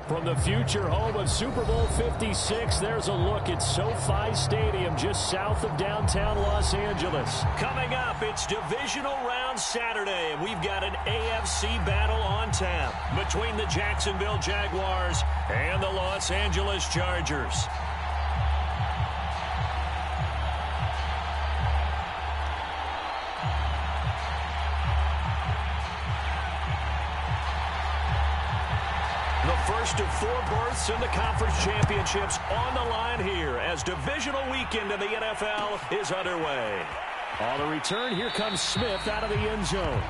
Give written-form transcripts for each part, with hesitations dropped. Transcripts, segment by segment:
From the future home of Super Bowl 56, there's a look at SoFi Stadium just south of downtown Los Angeles. Coming up, it's Divisional Round Saturday, and we've got an AFC battle on tap between the Jacksonville Jaguars and the Los Angeles Chargers. First of 4 berths in the conference championships on the line here as divisional weekend in the NFL is underway. On the return, here comes Smith out of the end zone.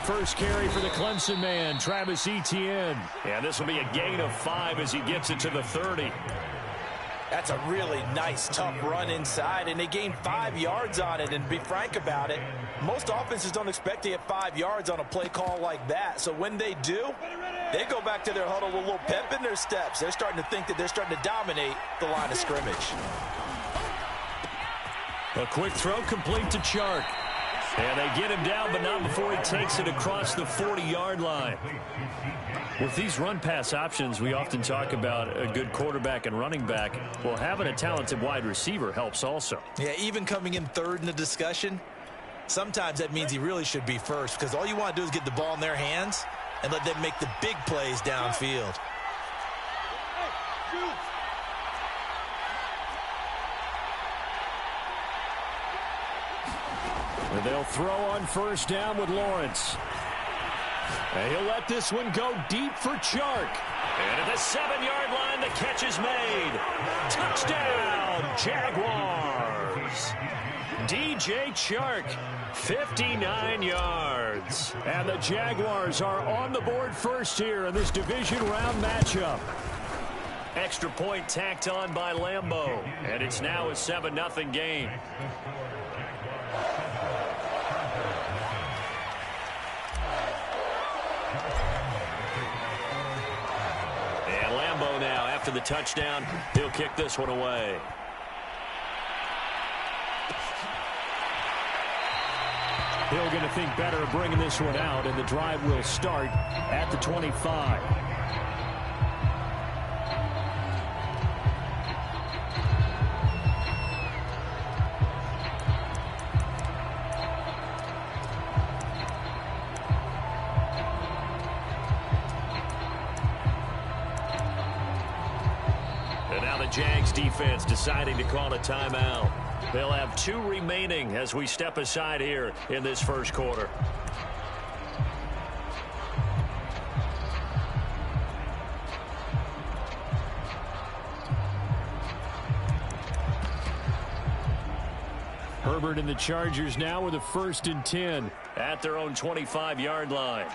First carry for the Clemson man, Travis Etienne. And this will be a gain of 5 as he gets it to the 30. That's a really nice, tough run inside, and they gained 5 yards on it. And to be frank about it, most offenses don't expect to get 5 yards on a play call like that. So when they do, they go back to their huddle with a little pep in their steps. They're starting to think that they're starting to dominate the line of scrimmage. A quick throw complete to Chark. And they get him down, but not before he takes it across the 40-yard line. With these run-pass options, we often talk about a good quarterback and running back. Well, having a talented wide receiver helps also. Yeah, even coming in third in the discussion, sometimes that means he really should be first, because all you want to do is get the ball in their hands and let them make the big plays downfield. And they'll throw on first down with Lawrence. And he'll let this one go deep for Chark. And at the 7-yard line, the catch is made. Touchdown, Jaguars. DJ Chark, 59 yards. And the Jaguars are on the board first here in this division round matchup. Extra point tacked on by Lambeau. And it's now a 7-0 game. Now, after the touchdown, he'll kick this one away. He'll going to think better of bringing this one out, and the drive will start at the 25. Jags defense deciding to call a timeout. They'll have 2 remaining as we step aside here in this first quarter. Herbert and the Chargers now with a 1st and 10 at their own 25-yard line.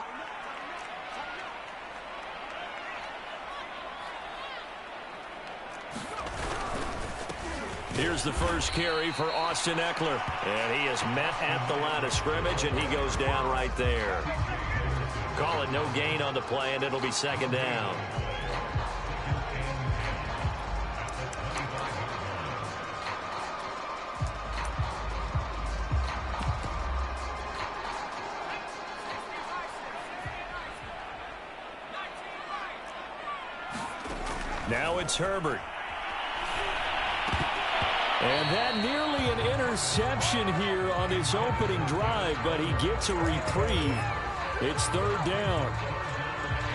Here's the first carry for Austin Eckler. And he is met at the line of scrimmage, and he goes down right there. Call it no gain on the play, and it'll be 2nd down. Now it's Herbert. And that nearly an interception here on his opening drive, but he gets a reprieve. It's 3rd down.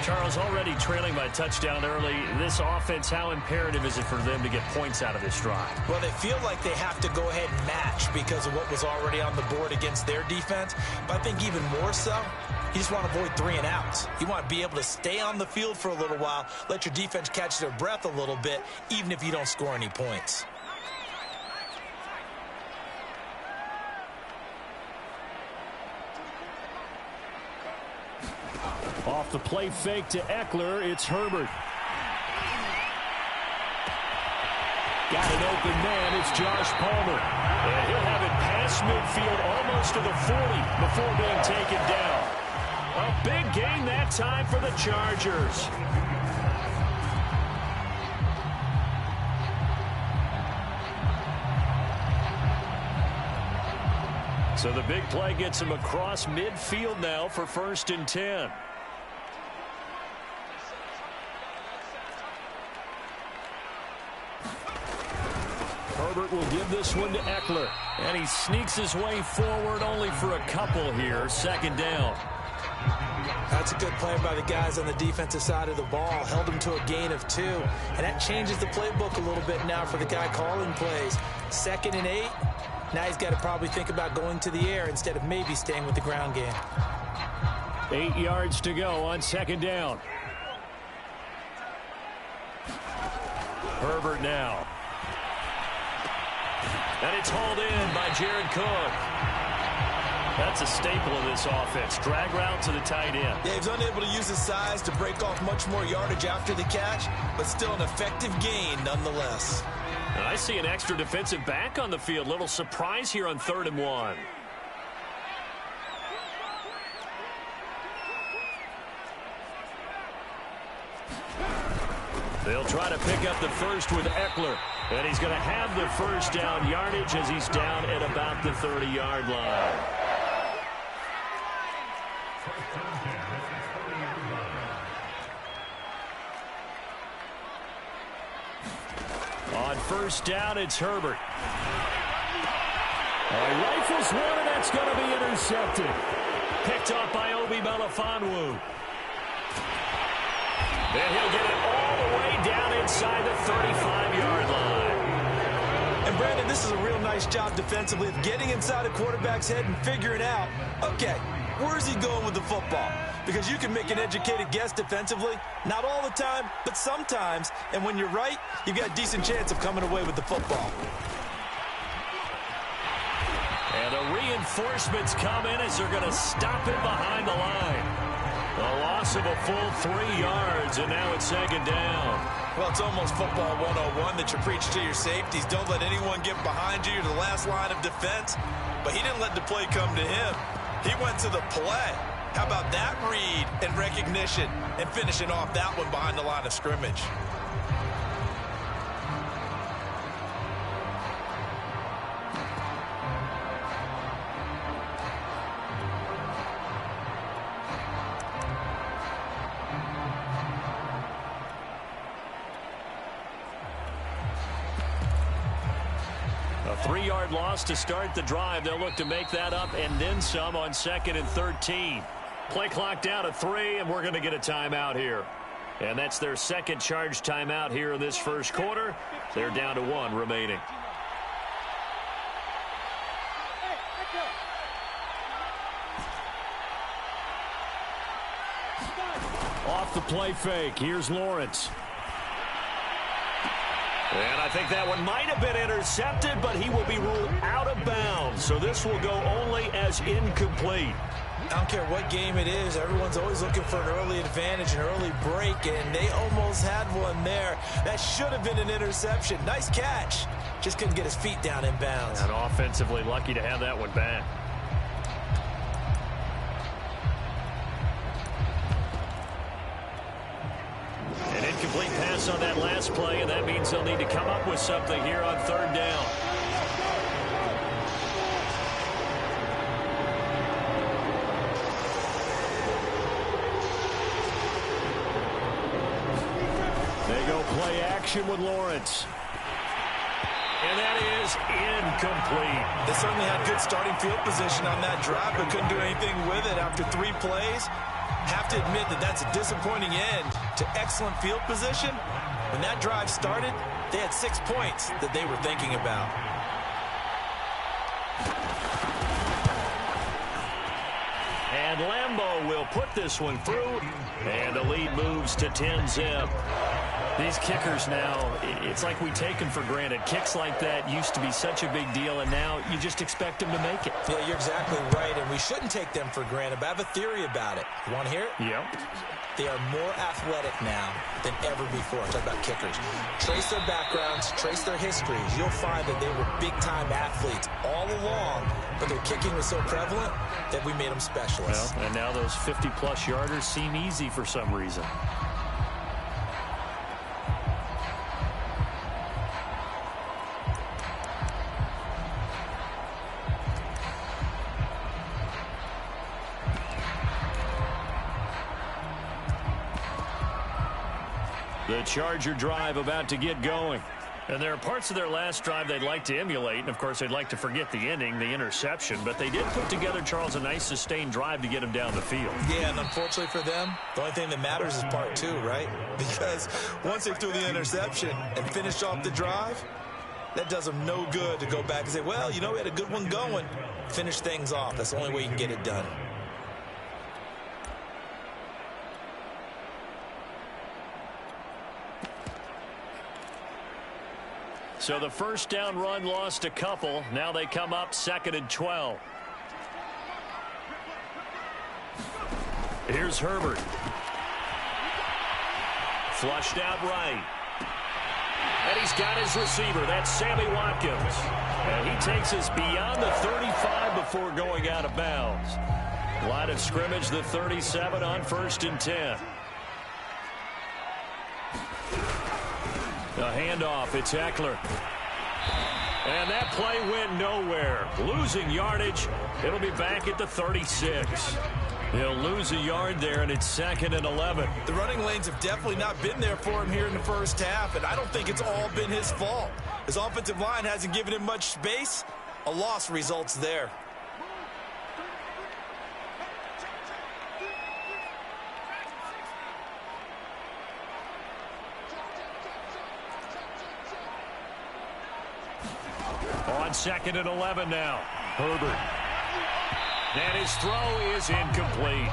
Charles, already trailing by a touchdown early. This offense, how imperative is it for them to get points out of this drive? Well, they feel like they have to go ahead and match because of what was already on the board against their defense. But I think even more so, you just want to avoid 3 and outs. You want to be able to stay on the field for a little while, let your defense catch their breath a little bit, even if you don't score any points. Off the play fake to Eckler, it's Herbert. Got an open man, it's Josh Palmer. And he'll have it past midfield almost to the 40 before being taken down. A big gain that time for the Chargers. So the big play gets him across midfield now for 1st and 10. Herbert will give this one to Eckler. And he sneaks his way forward only for a couple here. 2nd down. That's a good play by the guys on the defensive side of the ball. Held him to a gain of 2. And that changes the playbook a little bit now for the guy calling plays. 2nd and 8. Now he's got to probably think about going to the air instead of maybe staying with the ground game. 8 yards to go on 2nd down. Herbert now. And it's hauled in by Jared Cook. That's a staple of this offense. Drag route to the tight end. Yeah, he's unable to use his size to break off much more yardage after the catch, but still an effective gain nonetheless. And I see an extra defensive back on the field. Little surprise here on 3rd and 1. They'll try to pick up the first with Eckler. And he's going to have the 1st down yardage as he's down at about the 30-yard line. On 1st down, it's Herbert. Rifles one, and that's going to be intercepted. Picked up by Obi Melifonwu. And he'll get it all the way down inside the 35-yard line. And Brandon, this is a real nice job defensively of getting inside a quarterback's head and figuring out, okay, where's he going with the football? Because you can make an educated guess defensively, not all the time, but sometimes. And when you're right, you've got a decent chance of coming away with the football. And the reinforcements come in as they're going to stop him behind the line. A loss of a full 3 yards, and now it's 2nd down. Well, it's almost football 101 that you preach to your safeties. Don't let anyone get behind you. You're the last line of defense. But he didn't let the play come to him. He went to the play. How about that read and recognition and finishing off that one behind the line of scrimmage? A 3-yard loss to start the drive. They'll look to make that up and then some on 2nd and 13. Play clock down to 3, and we're going to get a timeout here. And that's their 2nd charge timeout here in this 1st quarter. They're down to 1 remaining. Off the play fake, here's Lawrence. And I think that one might have been intercepted, but he will be ruled out of bounds. So this will go only as incomplete. I don't care what game it is. Everyone's always looking for an early advantage, an early break, and they almost had one there. That should have been an interception. Nice catch. Just couldn't get his feet down in bounds. And offensively lucky to have that one back. An incomplete pass on that last play, and that means they'll need to come up with something here on 3rd down. They go play action with Lawrence. And that is incomplete. They certainly had good starting field position on that drive, but couldn't do anything with it after 3 plays. Have to admit that that's a disappointing end to excellent field position. When that drive started, they had 6 points that they were thinking about. And Lambeau will put this one through, and the lead moves to 10-zip. These kickers now, it's like we take them for granted. Kicks like that used to be such a big deal, and now you just expect them to make it. Yeah, you're exactly right, and we shouldn't take them for granted, but I have a theory about it. You want to hear it? Yep. They are more athletic now than ever before. I'm talking about kickers. Trace their backgrounds, trace their histories. You'll find that they were big-time athletes all along, but their kicking was so prevalent that we made them specialists. Well, and now those 50-plus yarders seem easy for some reason. The Charger drive about to get going. And there are parts of their last drive they'd like to emulate, and of course they'd like to forget the ending, the interception, but they did put together, Charles, a nice sustained drive to get him down the field. Yeah, and unfortunately for them, the only thing that matters is part 2, right? Because once they threw the interception and finished off the drive, that does them no good to go back and say, well, you know, we had a good one going. Finish things off. That's the only way you can get it done. So the first down run lost a couple. Now they come up 2nd and 12. Here's Herbert. Flushed out right. And he's got his receiver. That's Sammy Watkins. And he takes us beyond the 35 before going out of bounds. Line of scrimmage, the 37 on 1st and 10. The handoff, it's Eckler. And that play went nowhere. Losing yardage. It'll be back at the 36. He'll lose a yard there, and it's 2nd and 11. The running lanes have definitely not been there for him here in the first half, and I don't think it's all been his fault. His offensive line hasn't given him much space. A loss results there. On 2nd and 11 now. Herbert. And his throw is incomplete.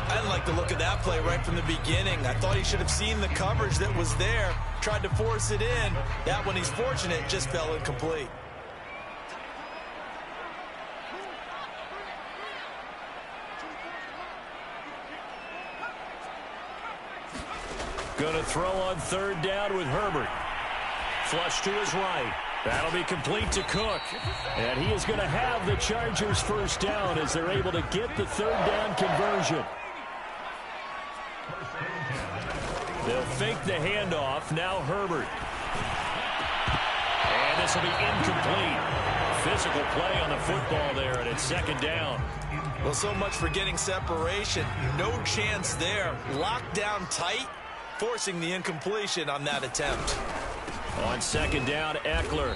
I didn't like the look of that play right from the beginning. I thought he should have seen the coverage that was there, tried to force it in. That one, he's fortunate, just fell incomplete. Going to throw on 3rd down with Herbert. Flush to his right. That'll be complete to Cook. And he is going to have the Chargers first down as they're able to get the 3rd down conversion. They'll fake the handoff. Now Herbert. And this will be incomplete. Physical play on the football there, and it's 2nd down. Well, so much for getting separation. No chance there. Locked down tight, forcing the incompletion on that attempt. On 2nd down, Eckler.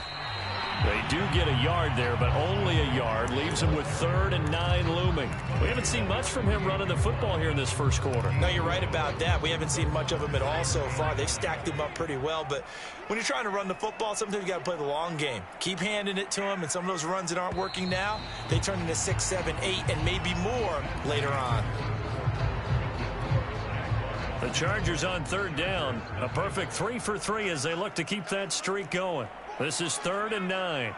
They do get a yard there, but only a yard. Leaves him with 3rd and 9 looming. We haven't seen much from him running the football here in this first quarter. No, you're right about that. We haven't seen much of him at all so far. They've stacked him up pretty well, but when you're trying to run the football, sometimes you got to play the long game. Keep handing it to him, and some of those runs that aren't working now, they turn into 6, 7, 8, and maybe more later on. The Chargers on 3rd down. A perfect 3 for 3 as they look to keep that streak going. This is 3rd and 9.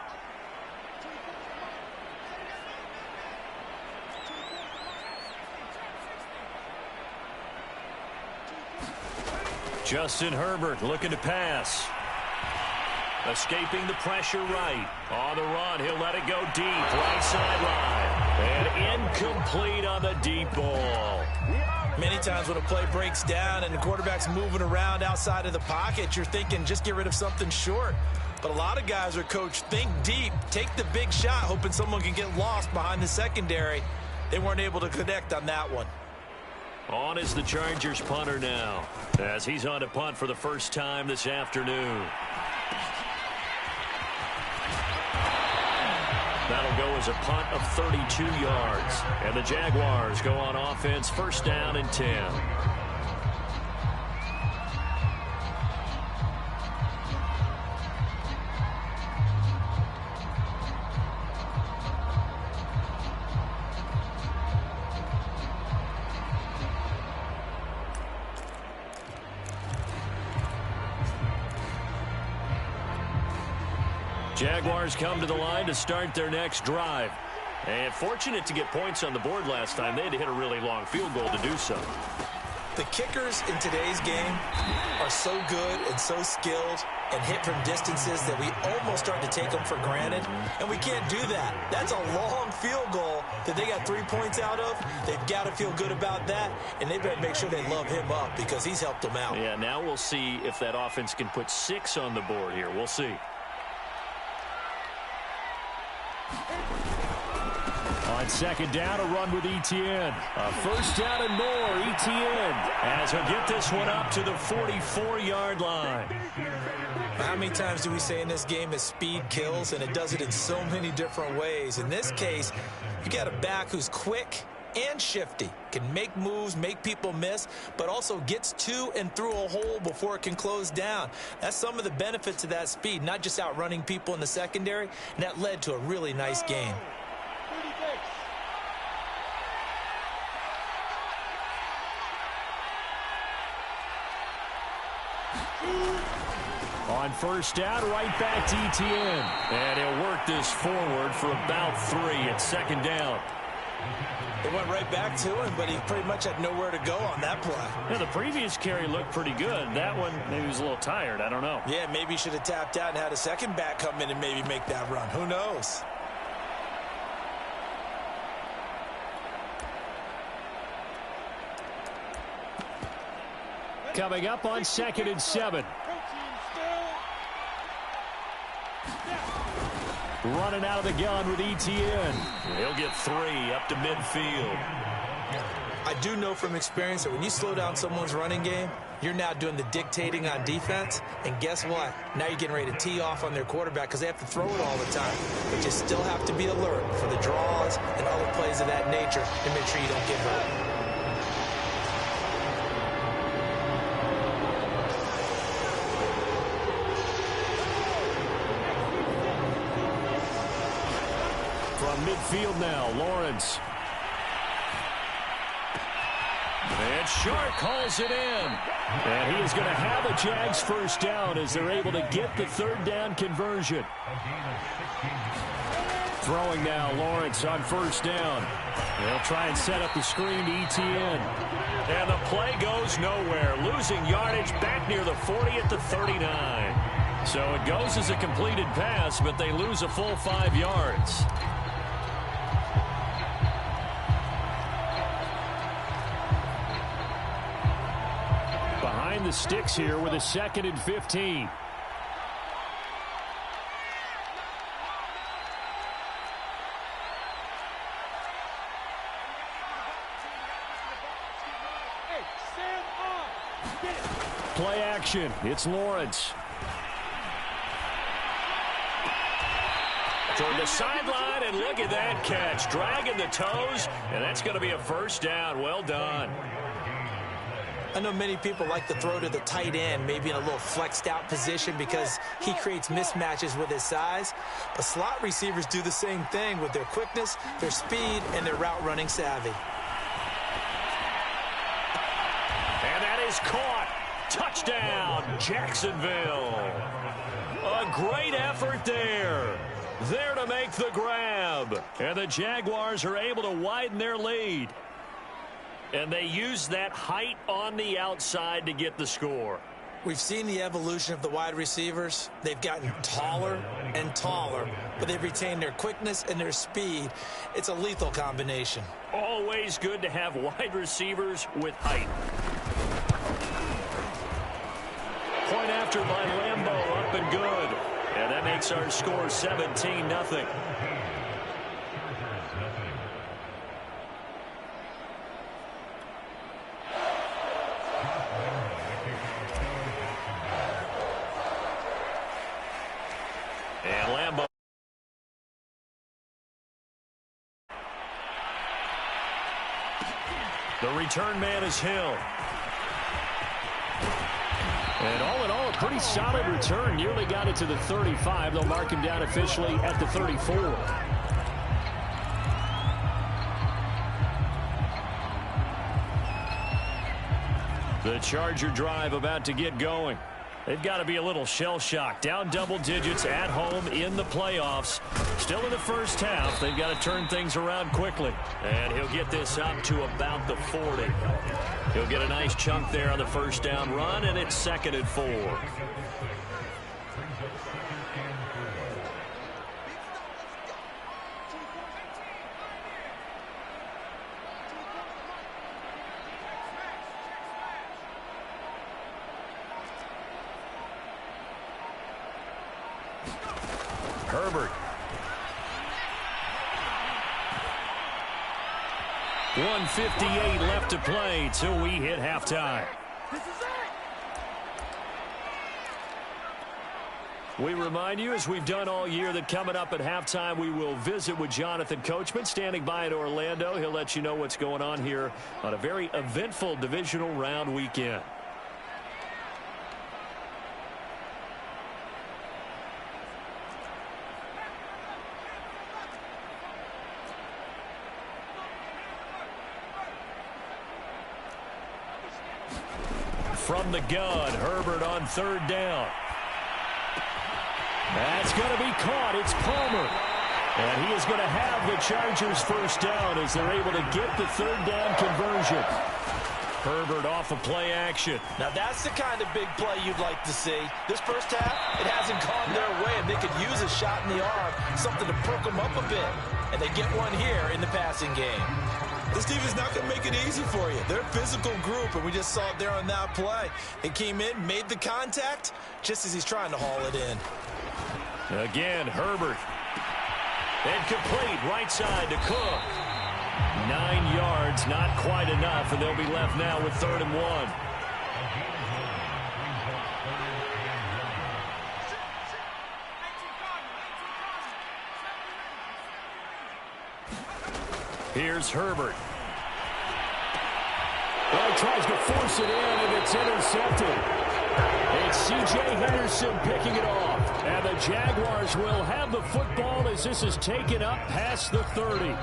Justin Herbert looking to pass. Escaping the pressure right. On the run, he'll let it go deep. Right sideline. And incomplete on the deep ball. Many times when a play breaks down and the quarterback's moving around outside of the pocket, you're thinking just get rid of something short. But a lot of guys are coached, think deep, take the big shot, hoping someone can get lost behind the secondary. They weren't able to connect on that one. On is the Chargers punter now, as he's on to punt for the first time this afternoon. That'll go as a punt of 32 yards. And the Jaguars go on offense, first down and 10. Jaguars come to the line to start their next drive. And fortunate to get points on the board last time. They had to hit a really long field goal to do so. The kickers in today's game are so good and so skilled and hit from distances that we almost start to take them for granted. And we can't do that. That's a long field goal that they got 3 points out of. They've got to feel good about that. And they better make sure they love him up because he's helped them out. Yeah, now we'll see if that offense can put 6 on the board here. We'll see. On second down, a run with Etienne. A first down and more, Etienne. As he'll get this one up to the 44-yard line. How many times do we say in this game that speed kills, and it does it in so many different ways? In this case, you got a back who's quick and shifty, can make moves, make people miss, but also gets to and through a hole before it can close down. That's some of the benefits of that speed, not just outrunning people in the secondary, and that led to a really nice game. On first down, right back to Etienne. And he'll work this forward for about 3 at second down. It went right back to him, but he pretty much had nowhere to go on that play. Yeah, the previous carry looked pretty good. That one, maybe he was a little tired. I don't know. Yeah, maybe he should have tapped out and had a second back come in and maybe make that run. Who knows? Coming up on second and 7. Running out of the gun with Etienne. He'll get 3 up to midfield. I do know from experience that when you slow down someone's running game, you're now doing the dictating on defense. And guess what? Now you're getting ready to tee off on their quarterback because they have to throw it all the time. But you still have to be alert for the draws and other plays of that nature to make sure you don't get hurt. From midfield now, Lawrence. And Sharp calls it in. And he is going to have a Jags first down as they're able to get the third down conversion. Throwing now, Lawrence on first down. They'll try and set up the screen to Etienne. And the play goes nowhere. Losing yardage back near the 40 at the 39. So it goes as a completed pass, but they lose a full 5 yards. Behind the sticks here with a second and 15. Play action. It's Lawrence. Toward the sideline, and look at that catch. Dragging the toes, and that's going to be a first down. Well done. I know many people like to throw to the tight end, maybe in a little flexed out position because he creates mismatches with his size. But slot receivers do the same thing with their quickness, their speed, and their route running savvy. And that is caught. Touchdown, Jacksonville. A great effort there. There to make the grab. And the Jaguars are able to widen their lead. And they use that height on the outside to get the score. We've seen the evolution of the wide receivers. They've gotten taller and taller, but they've retained their quickness and their speed. It's a lethal combination. Always good to have wide receivers with height. Point after by Lambeau, up and good. And that makes our score 17-0. The return man is Hill. And all in all, a pretty solid return. Nearly got it to the 35. They'll mark him down officially at the 34. The Charger drive about to get going. They've got to be a little shell-shocked. Down double digits at home in the playoffs. Still in the first half. They've got to turn things around quickly. And he'll get this up to about the 40. He'll get a nice chunk there on the first down run, and it's 2nd and 4. Herbert. 1:58 left to play till we hit halftime. We remind you, as we've done all year, that coming up at halftime, we will visit with Jonathan Coachman, standing by in Orlando. He'll let you know what's going on here on a very eventful divisional round weekend. From the gun, Herbert on 3rd down. That's going to be caught. It's Palmer. And he is going to have the Chargers first down as they're able to get the 3rd down conversion. Herbert off of play action. Now that's the kind of big play you'd like to see. This first half, it hasn't gone their way, and they could use a shot in the arm, something to perk them up a bit. And they get one here in the passing game. This team is not going to make it easy for you. They're a physical group, and we just saw it there on that play. He came in, made the contact, just as he's trying to haul it in. Again, Herbert. And complete, right side to Cook. 9 yards, not quite enough, and they'll be left now with 3rd and 1. Here's Herbert. Well, he tries to force it in, and it's intercepted. It's C.J. Henderson picking it off. And the Jaguars will have the football as this is taken up past the 30.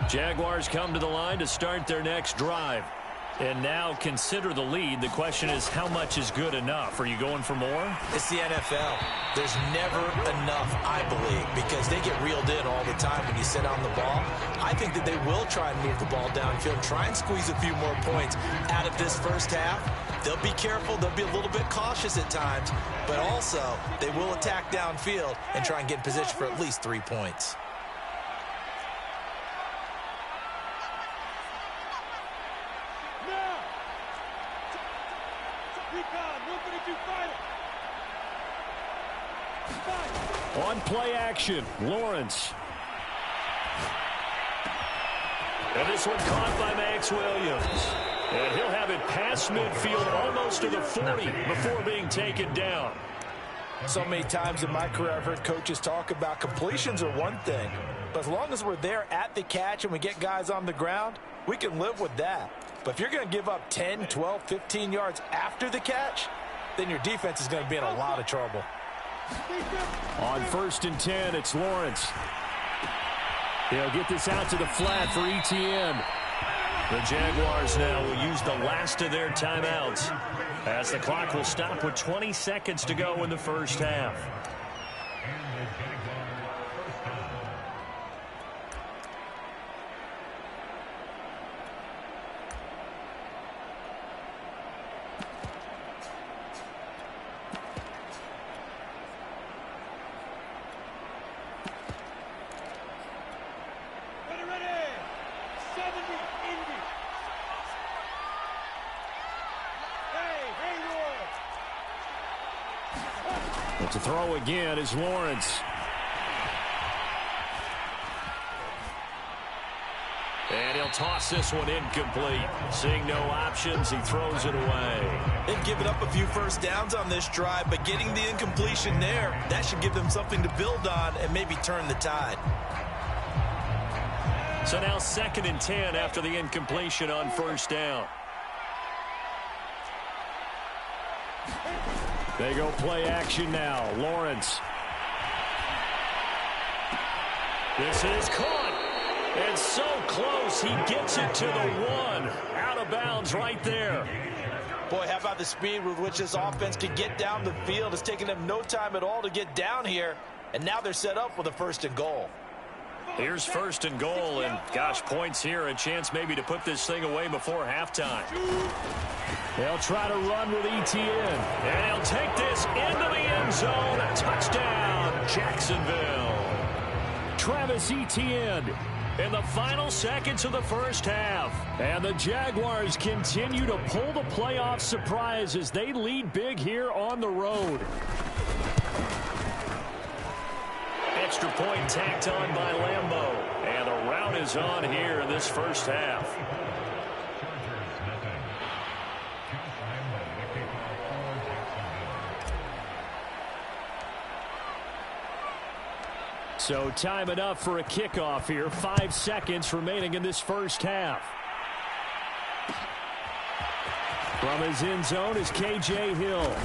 Jaguars come to the line to start their next drive. And now consider the lead. The question is, how much is good enough? Are you going for more? It's the NFL. There's never enough, I believe, because they get reeled in all the time when you sit on the ball. I think that they will try and move the ball downfield, try and squeeze a few more points out of this first half. They'll be careful. They'll be a little bit cautious at times, but also they will attack downfield and try and get in position for at least 3 points. On play action, Lawrence. And this one caught by Max Williams. And he'll have it past midfield almost to the 40 before being taken down. So many times in my career I've heard coaches talk about completions are one thing, but as long as we're there at the catch and we get guys on the ground, we can live with that. But if you're going to give up 10, 12, 15 yards after the catch, then your defense is going to be in a lot of trouble. On 1st and 10, it's Lawrence. He'll get this out to the flat for ETN. The Jaguars now will use the last of their timeouts as the clock will stop with 20 seconds to go in the first half. But to throw again is Lawrence. And he'll They'll toss this one incomplete. Seeing no options, he throws it away. They've given up a few first downs on this drive, but getting the incompletion there, that should give them something to build on and maybe turn the tide. So now 2nd and 10 after the incompletion on first down. They go play action now. Lawrence. This is caught. And so close, he gets it to the 1. Out of bounds right there. Boy, how about the speed with which this offense can get down the field? It's taken them no time at all to get down here. And now they're set up with a 1st and goal. Here's 1st and goal, and gosh, points here. A chance maybe to put this thing away before halftime. They'll try to run with Etienne. And he'll take this into the end zone. A touchdown, Jacksonville. Travis Etienne in the final seconds of the first half. And the Jaguars continue to pull the playoff surprise as they lead big here on the road. Extra point tacked on by Lambeau. And the rout is on here in this first half. So time enough for a kickoff here. 5 seconds remaining in this first half. From his end zone is K.J. Hill.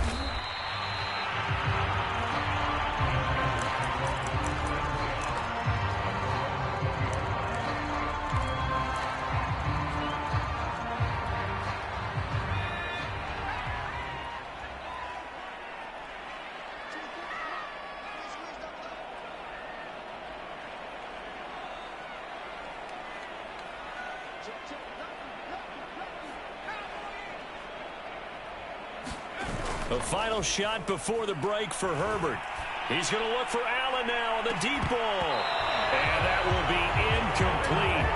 The final shot before the break for Herbert. He's going to look for Allen now on the deep ball. And that will be incomplete.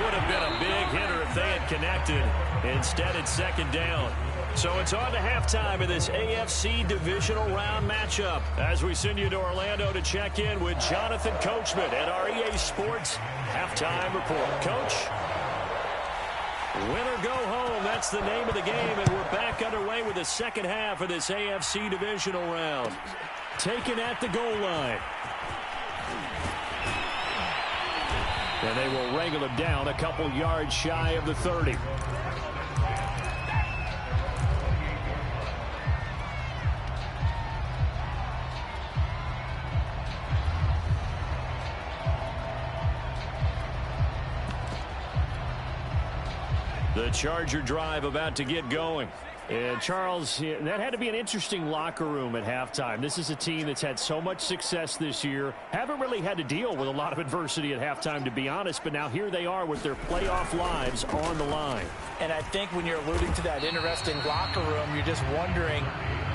Would have been a big hitter if they had connected. Instead, it's 2nd down. So it's on to halftime in this AFC divisional round matchup. As we send you to Orlando to check in with Jonathan Coachman at our EA Sports Halftime Report. Coach? Win or go home, that's the name of the game, and we're back underway with the second half of this AFC divisional round. Taken at the goal line. And they will wrangle him down a couple yards shy of the 30. The Charger drive about to get going. And Charles, that had to be an interesting locker room at halftime. This is a team that's had so much success this year. Haven't really had to deal with a lot of adversity at halftime, to be honest. But now here they are with their playoff lives on the line. And I think when you're alluding to that interesting locker room, you're just wondering,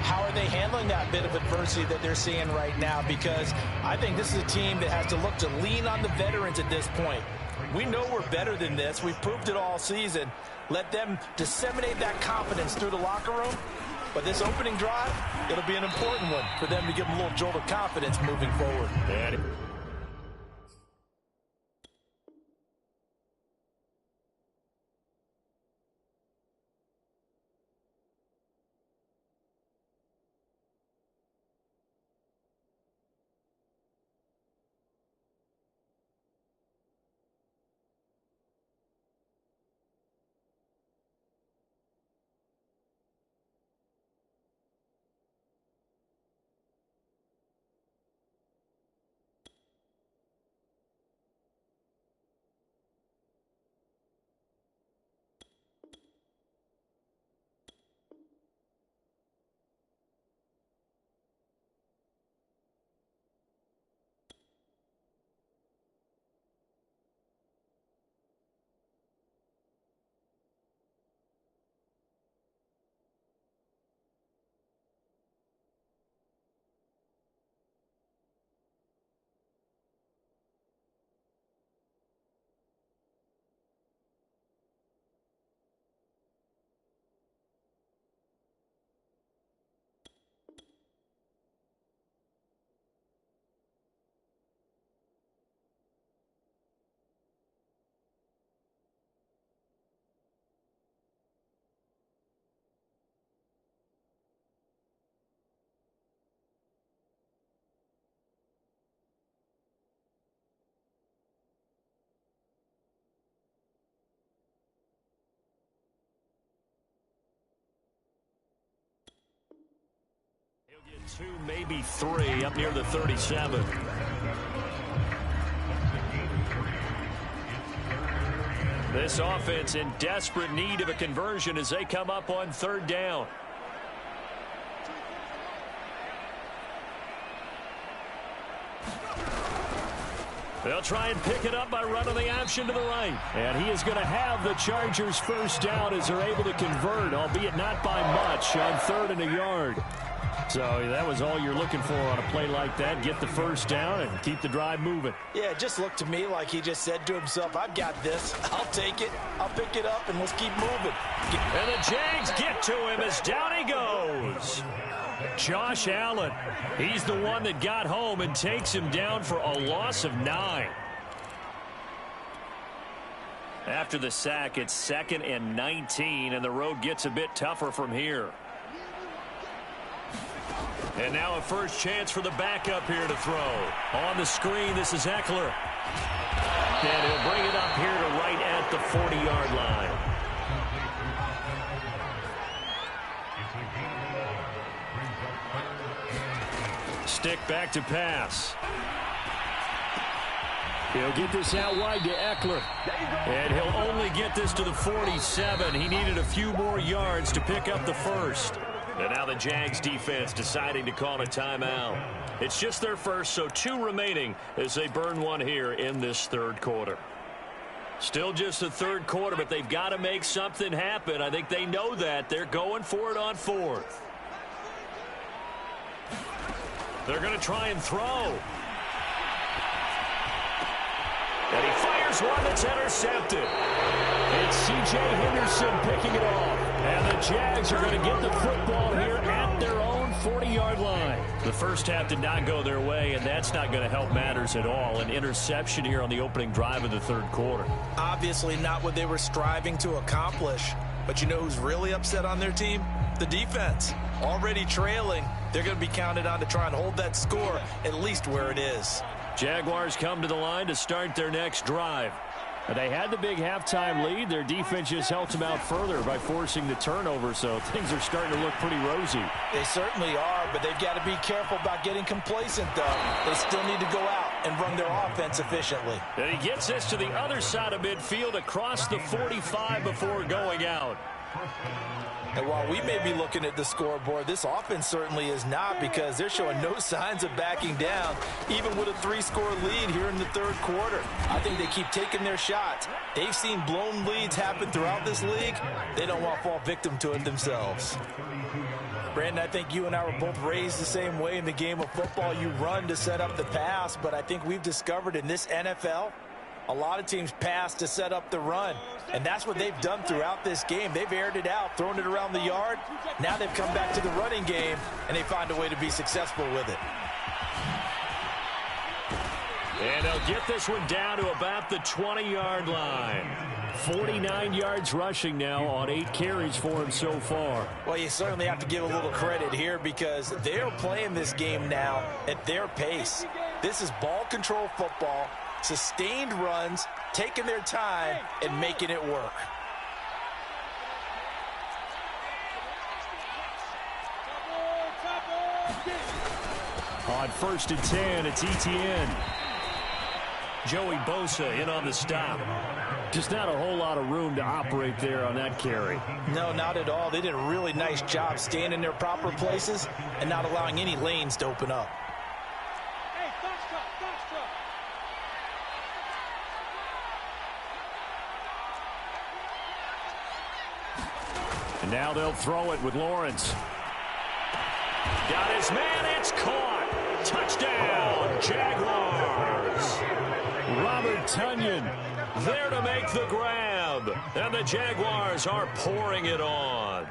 how are they handling that bit of adversity that they're seeing right now? Because I think this is a team that has to look to lean on the veterans at this point. We know we're better than this. We've proved it all season. Let them disseminate that confidence through the locker room. But this opening drive, it'll be an important one for them to give them a little jolt of confidence moving forward. Two, maybe three, up near the 37. This offense in desperate need of a conversion as they come up on third down. They'll try and pick it up by running the option to the right. And he is going to have the Chargers first down as they're able to convert, albeit not by much, on 3rd and a yard. So that was all you're looking for on a play like that. Get the first down and keep the drive moving. Yeah, it just looked to me like he just said to himself, I've got this. I'll take it. I'll pick it up, and let's keep moving. And the Jags get to him as down he goes. Josh Allen, he's the one that got home and takes him down for a loss of 9. After the sack, it's 2nd and 19, and the road gets a bit tougher from here. And now a first chance for the backup here to throw. On the screen, this is Eckler. And he'll bring it up here to right at the 40-yard line. Stick back to pass. He'll get this out wide to Eckler. And he'll only get this to the 47. He needed a few more yards to pick up the first. And now the Jags defense deciding to call a timeout. It's just their first, so 2 remaining as they burn one here in this 3rd quarter. Still just the 3rd quarter, but they've got to make something happen. I think they know that. They're going for it on 4th. They're going to try and throw. And he fires one that's intercepted. It's C.J. Henderson picking it off. And the Jags are going to get the football here at their own 40-yard line. The first half did not go their way, and that's not going to help matters at all. An interception here on the opening drive of the 3rd quarter. Obviously not what they were striving to accomplish. But you know who's really upset on their team? The defense. Already trailing. They're going to be counted on to try and hold that score at least where it is. Jaguars come to the line to start their next drive. They had the big halftime lead. Their defense just helped them out further by forcing the turnover, so things are starting to look pretty rosy. They certainly are, but they've got to be careful about getting complacent, though. They still need to go out and run their offense efficiently. And he gets this to the other side of midfield across the 45 before going out. And while we may be looking at the scoreboard, this offense certainly is not, because they're showing no signs of backing down, even with a 3-score lead here in the 3rd quarter. I think they keep taking their shots. They've seen blown leads happen throughout this league. They don't want to fall victim to it themselves. Brandon, I think you and I were both raised the same way in the game of football. You run to set up the pass, but I think we've discovered in this NFL, a lot of teams pass to set up the run, and that's what they've done throughout this game. They've aired it out, thrown it around the yard. Now they've come back to the running game, and they find a way to be successful with it. And they'll get this one down to about the 20-yard line. 49 yards rushing now on 8 carries for him so far. Well, you certainly have to give a little credit here, because they're playing this game now at their pace. This is ball control football. Sustained runs, taking their time, and making it work. On 1st and 10, it's ETN. Joey Bosa in on the stop. Just not a whole lot of room to operate there on that carry. No, not at all. They did a really nice job staying in their proper places and not allowing any lanes to open up. And now they'll throw it with Lawrence. Got his man, it's caught. Touchdown, Jaguars. Robert Tonyan there to make the grab. And the Jaguars are pouring it on.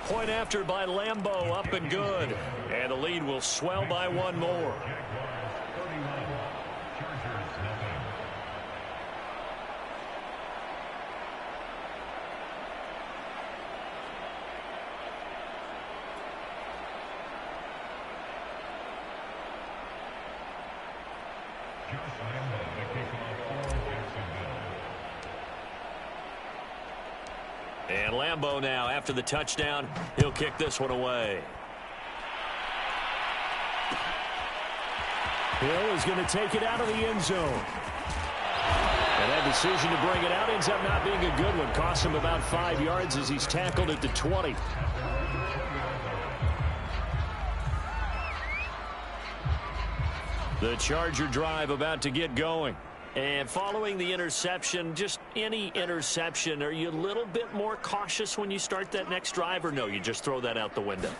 Point after by Lambeau, up and good. And the lead will swell by one more. And Lambeau now, after the touchdown, he'll kick this one away. Hill is going to take it out of the end zone. And that decision to bring it out ends up not being a good one. Cost him about 5 yards as he's tackled at the 20. The Charger drive about to get going. And following the interception, just any interception, are you a little bit more cautious when you start that next drive, or no, you just throw that out the window?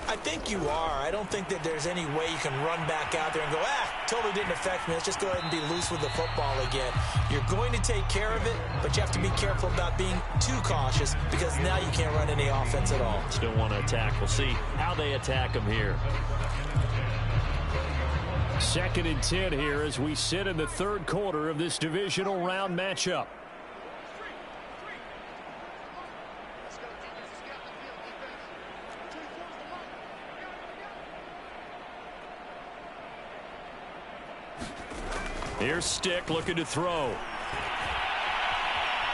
I think you are. I don't think that there's any way you can run back out there and go, totally didn't affect me. Let's just go ahead and be loose with the football again. You're going to take care of it, but you have to be careful about being too cautious because now you can't run any offense at all. Still want to attack. We'll see how they attack him here. 2nd and 10 here as we sit in the 3rd quarter of this divisional round matchup. Here's Stick looking to throw.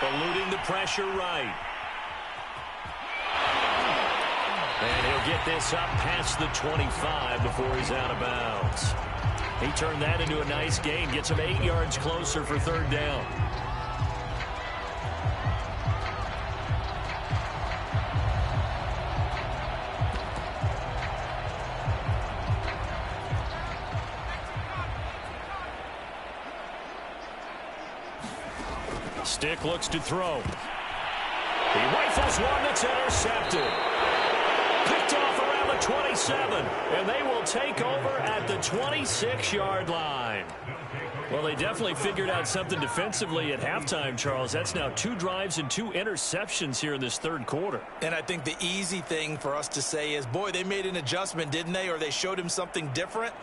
Eluding the pressure right. And he'll get this up past the 25 before he's out of bounds. He turned that into a nice gain. Gets him 8 yards closer for 3rd down. Stick looks to throw. He rifles one that's intercepted. Picked off around the 27, and they will take over at the 26-yard line. Well, they definitely figured out something defensively at halftime, Charles. That's now 2 drives and 2 interceptions here in this 3rd quarter. And I think the easy thing for us to say is, boy, they made an adjustment, didn't they? Or they showed him something different.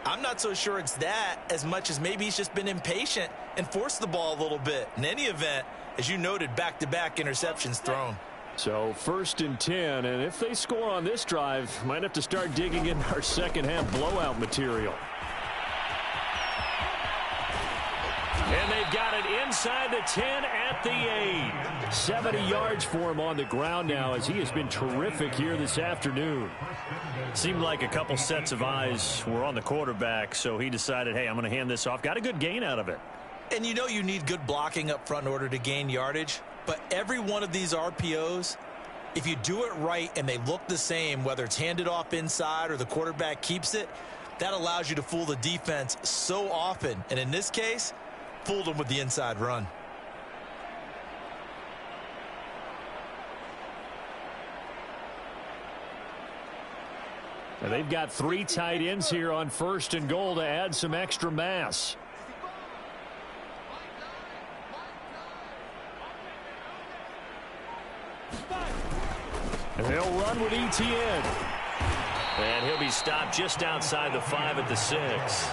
I'm not so sure it's that as much as maybe he's just been impatient and forced the ball a little bit. In any event, as you noted, back-to-back interceptions thrown. So 1st and 10, and if they score on this drive, might have to start digging in our second-half blowout material. And they've got it inside the 10 at the 8. 70 yards for him on the ground now as he has been terrific here this afternoon. Seemed like a couple sets of eyes were on the quarterback, so he decided, hey, I'm going to hand this off. Got a good gain out of it. And you know you need good blocking up front in order to gain yardage. But every one of these RPOs, if you do it right and they look the same, whether it's handed off inside or the quarterback keeps it, that allows you to fool the defense so often. And in this case, fooled them with the inside run. And they've got 3 tight ends here on 1st and goal to add some extra mass. And they'll run with ETN. And he'll be stopped just outside the 5 at the 6.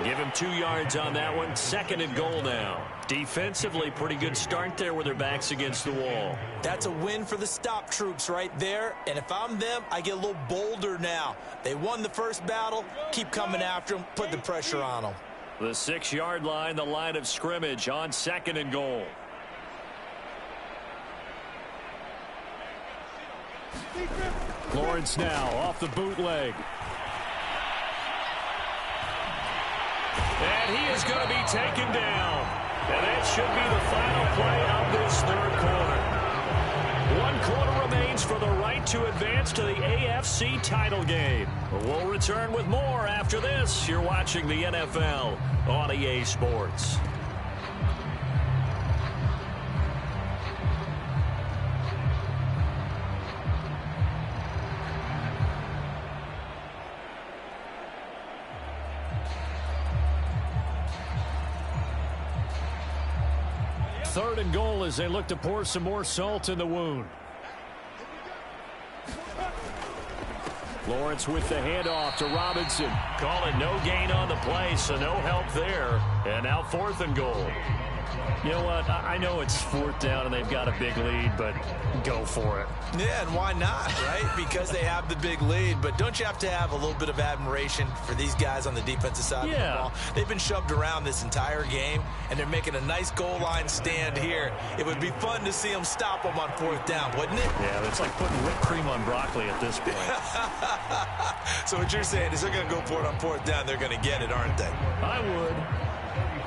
Give him 2 yards on that one. 2nd and goal now. Defensively, pretty good start there with their backs against the wall. That's a win for the stop troops right there. And if I'm them, I get a little bolder now. They won the first battle. Keep coming after them. Put the pressure on them. The 6-yard line, the line of scrimmage on 2nd and goal. Lawrence now off the bootleg. And he is going to be taken down. And that should be the final play of this 3rd quarter. 1 quarter remains for the right to advance to the AFC title game. We'll return with more after this. You're watching the NFL on EA Sports. Third and goal as they look to pour some more salt in the wound. Lawrence with the handoff to Robinson. call it no gain on the play, so no help there. And now 4th and goal. You know what? I know it's 4th down and they've got a big lead, but go for it. Yeah, and why not, right? Because they have the big lead. But don't you have to have a little bit of admiration for these guys on the defensive side of the ball? They've been shoved around this entire game, and they're making a nice goal line stand here. It would be fun to see them stop them on 4th down, wouldn't it? Yeah, it's like putting whipped cream on broccoli at this point. So what you're saying is they're going to go for it on 4th down. They're going to get it, aren't they? I would.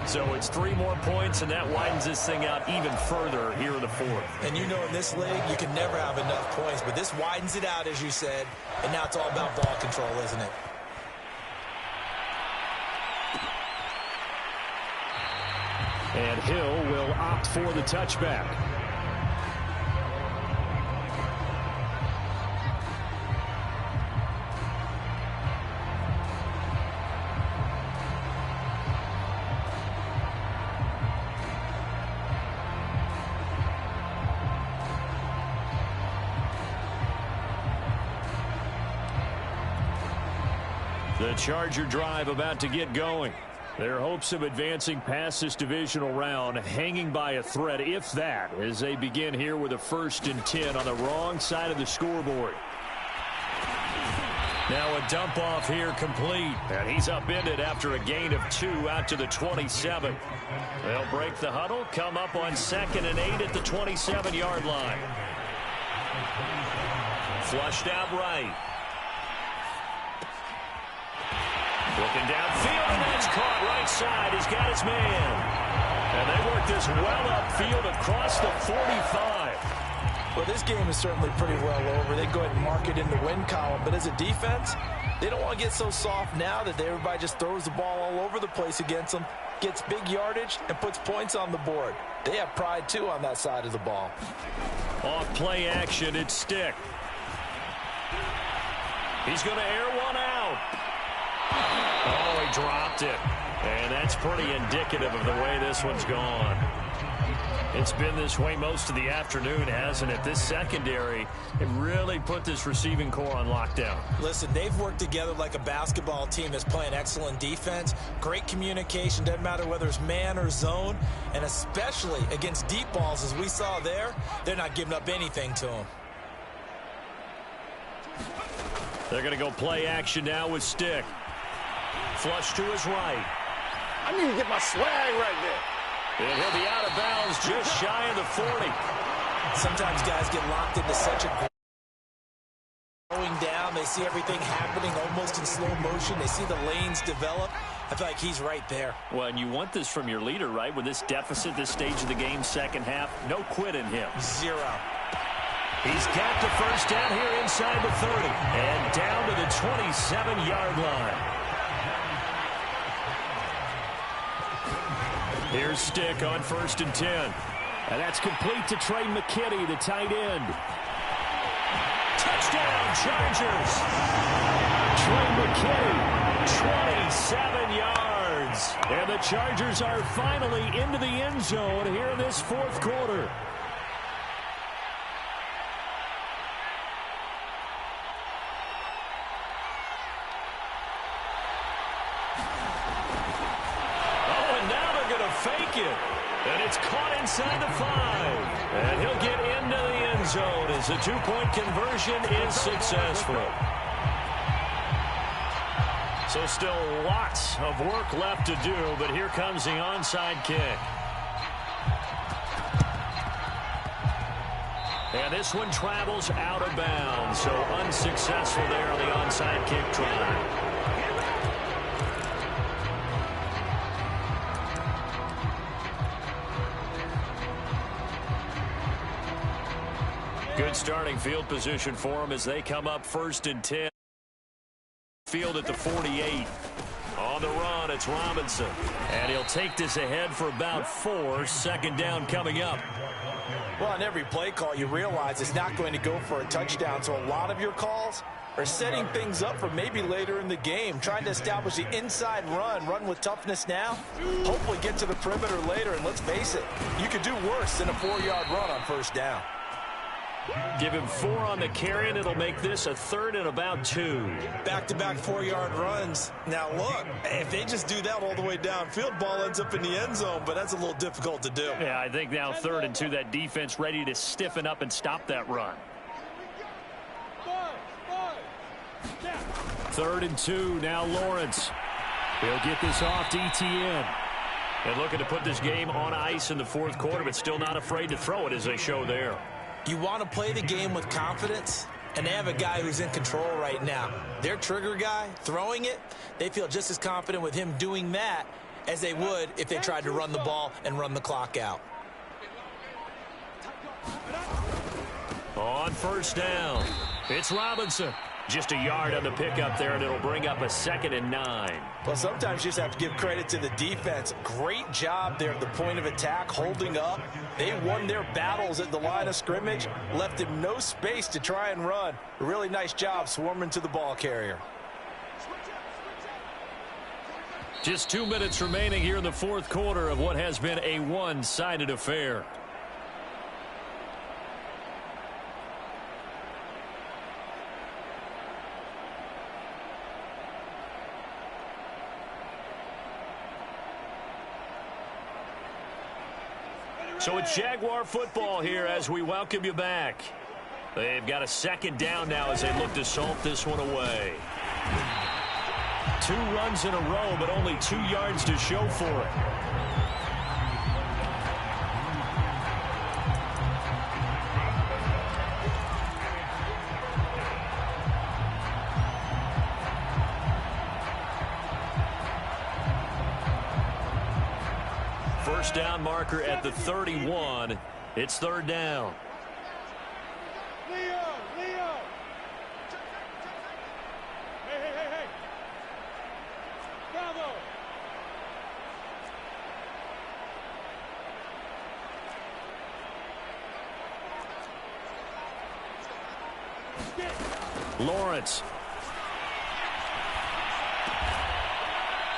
So it's 3 more points, and that widens this thing out even further here in the 4th. And you know in this league, you can never have enough points, but this widens it out, as you said, and now it's all about ball control, isn't it? And Hill will opt for the touchback. The Charger drive about to get going. Their hopes of advancing past this divisional round hanging by a thread, if that, as they begin here with a 1st and 10 on the wrong side of the scoreboard. Now a dump off here complete, and he's upended after a gain of 2 out to the 27. They'll break the huddle, come up on 2nd and 8 at the 27-yard line. Flushed out right. Looking downfield, and that's caught right side. He's got his man. And they work this well upfield across the 45. Well, this game is certainly pretty well over. They go ahead and mark it in the win column. But as a defense, they don't want to get so soft now that everybody just throws the ball all over the place against them, gets big yardage, and puts points on the board. They have pride, too, on that side of the ball. Off play action, it's Stick. He's going to air one out. Oh, he dropped it. And that's pretty indicative of the way this one's gone. It's been this way most of the afternoon, hasn't it? This secondary, it really put this receiving core on lockdown. Listen, they've worked together like a basketball team that's playing excellent defense. Great communication, doesn't matter whether it's man or zone. And especially against deep balls, as we saw there, they're not giving up anything to them. They're going to go play action now with Stick. Flush to his right. I need to get my swag right there. And he'll be out of bounds just shy of the 40. Sometimes guys get locked into such a going down. They see everything happening almost in slow motion. They see the lanes develop. I feel like he's right there. Well, and you want this from your leader, right? With this deficit, this stage of the game, second half, no quit in him. 0. He's got the 1st down here inside the 30. And down to the 27-yard line. Here's Stick on 1st and 10. And that's complete to Trey McKinney, the tight end. Touchdown, Chargers. Trey McKinney, 27 yards. And the Chargers are finally into the end zone here in this 4th quarter. Fake it, and it's caught inside the 5. And he'll get into the end zone as the 2-point conversion is successful. So still lots of work left to do, but here comes the onside kick. And this one travels out of bounds, so unsuccessful there on the onside kick try. Good starting field position for them as they come up 1st and 10. Field at the 48. On the run, it's Robinson. And he'll take this ahead for about 4. 2nd down coming up. Well, on every play call, you realize it's not going to go for a touchdown. So a lot of your calls are setting things up for maybe later in the game, trying to establish the inside run with toughness now, hopefully get to the perimeter later. And let's face it, you could do worse than a 4-yard run on 1st down. Give him 4 on the carry, and it'll make this a 3rd and about 2. Back-to-back 4-yard runs. Now, look, if they just do that all the way downfield, ball ends up in the end zone, but that's a little difficult to do. Yeah, I think now 3rd and 2, that defense ready to stiffen up and stop that run. 3rd and 2, now Lawrence. He'll get this off to ETN. And looking to put this game on ice in the 4th quarter, but still not afraid to throw it as they show there. You want to play the game with confidence, and they have a guy who's in control right now. Their trigger guy, throwing it, they feel just as confident with him doing that as they would if they tried to run the ball and run the clock out. On 1st down, it's Robinson. Just a yard on the pickup there, and it'll bring up a 2nd and 9. Well, sometimes you just have to give credit to the defense. Great job there at the point of attack, holding up. They won their battles at the line of scrimmage, left him no space to try and run. A really nice job swarming to the ball carrier. Just 2 minutes remaining here in the 4th quarter of what has been a one-sided affair. So it's Jaguar football here as we welcome you back. They've got a 2nd down now as they look to salt this one away. 2 runs in a row, but only 2 yards to show for it. First down marker at the 31. It's 3rd down. Leo. Hey. Bravo. Lawrence.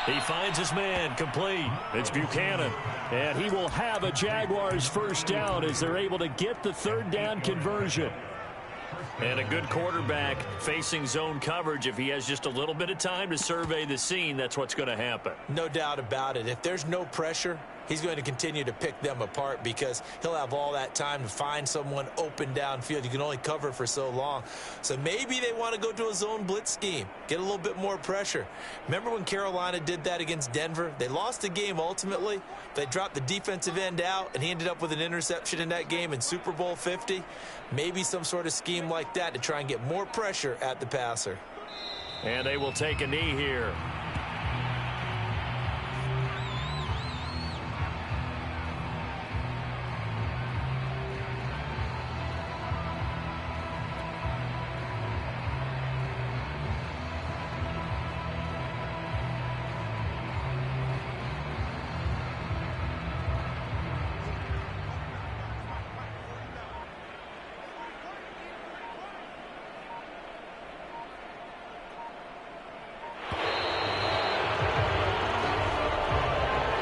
He finds his man, complete. It's Buchanan. And he will have a Jaguars 1st down as they're able to get the 3rd down conversion. And a good quarterback facing zone coverage. If he has just a little bit of time to survey the scene, that's what's going to happen. No doubt about it. If there's no pressure, he's going to continue to pick them apart because he'll have all that time to find someone open downfield. You can only cover for so long. So maybe they want to go to a zone blitz scheme, get a little bit more pressure. Remember when Carolina did that against Denver? They lost the game ultimately. They dropped the defensive end out, and he ended up with an interception in that game in Super Bowl 50. Maybe some sort of scheme like that to try and get more pressure at the passer. And they will take a knee here.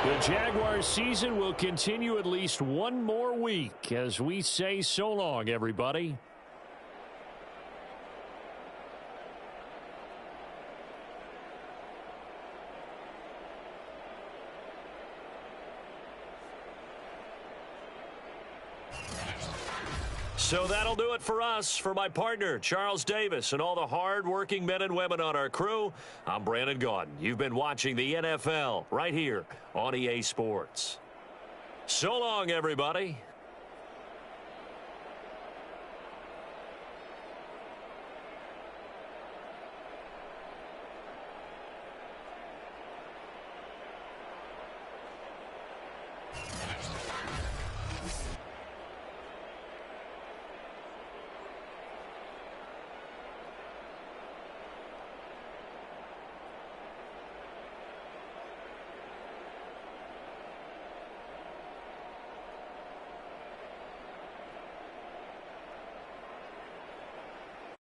The Jaguars season will continue at least one more week as we say so long, everybody. So that'll do it for us. For my partner, Charles Davis, and all the hard-working men and women on our crew, I'm Brandon Gaudin. You've been watching the NFL right here on EA Sports. So long, everybody.